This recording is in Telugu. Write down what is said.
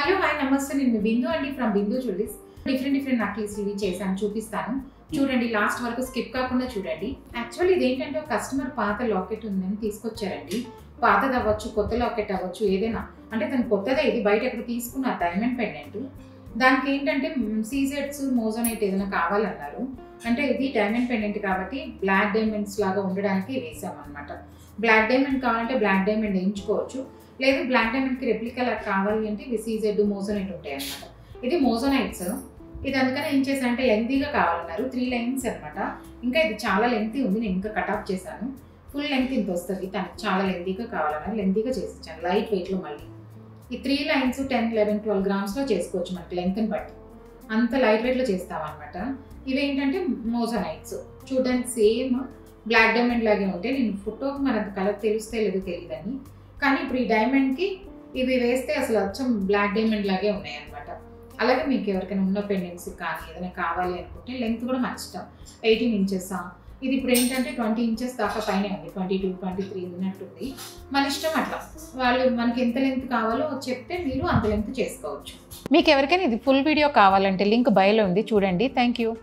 హలో హాయ్ నమస్తే నేను మీ బిందు అండి from Bindu jewelleries. Different necklace ఇవి చేశాను, చూపిస్తాను చూడండి. లాస్ట్ వరకు స్కిప్ కాకుండా చూడండి. యాక్చువల్లీ ఇదేంటంటే ఒక కస్టమర్ పాత లాకెట్ ఉందని తీసుకొచ్చారండి. పాతది అవ్వచ్చు, కొత్త లాకెట్ అవ్వచ్చు, ఏదైనా. అంటే తను కొత్తదే, ఇది బయట ఎక్కడ తీసుకున్న డైమండ్ పెండెంట్. దానికి ఏంటంటే సీజెడ్స్ మోజోనైట్ ఏదైనా కావాలన్నారు. అంటే ఇది డైమండ్ పెండెంట్ కాబట్టి బ్లాక్ డైమండ్స్ లాగా ఉండడానికి వేసామన్నమాట. బ్లాక్ డైమండ్ కావాలంటే బ్లాక్ డైమండ్ వేయించుకోవచ్చు, లేదు బ్లాక్ డైమండ్కి రెప్లికా కావాలి అంటే ఇవి సీజెడ్ మోజోనైట్ ఉంటాయి అన్నమాట. ఇది మోజోనైట్స్. ఇది అందుకని ఏం చేశానంటే లెంతీగా కావాలన్నారు, 3 లైన్స్ అనమాట. ఇంకా ఇది చాలా లెంతీ ఉంది, నేను ఇంకా కట్ ఆఫ్ చేశాను. ఫుల్ లెంత్ ఇంత వస్తుంది, తనకి చాలా లెంతీగా కావాలన్నారు, లెంతీగా చేసిచ్చాను. లైట్ వెయిట్లో మళ్ళీ ఈ 3 లైన్స్ 10, 11, 12 గ్రామ్స్లో చేసుకోవచ్చు మనకి లెంత్ని బట్టి. అంత లైట్ వెయిట్లో చేస్తామన్నమాట. ఇవేంటంటే మోజోనైట్స్, చూడడానికి సేమ్ బ్లాక్ డైమండ్ లాగే ఉంటాయి. నేను ఫోటోకి మరి అంత కలర్ తెలుస్తే లేదో తెలియదని, కానీ ఇప్పుడు ఈ డైమండ్కి ఇవి వేస్తే అసలు అచ్చం బ్లాక్ డైమండ్ లాగే ఉన్నాయి అనమాట. అలాగే మీకు ఎవరికైనా ఉన్న పెండెంట్స్ కానీ ఏదైనా కావాలి అనుకుంటే లెంత్ కూడా మన ఇష్టం. 18 ఇంచెస్, ఇది ఇప్పుడు ఏంటంటే 20 ఇంచెస్ దాకా పైన ఉంది, 22, 23 ఉన్నట్టుంది. మన ఇష్టం అట్లా. వాళ్ళు మనకి ఎంత లెంత్ కావాలో చెప్తే మీరు అంత లెంత్ చేసుకోవచ్చు. మీకు ఎవరికైనా ఇది ఫుల్ వీడియో కావాలంటే లింక్ బయోలో ఉంది, చూడండి. Thank you.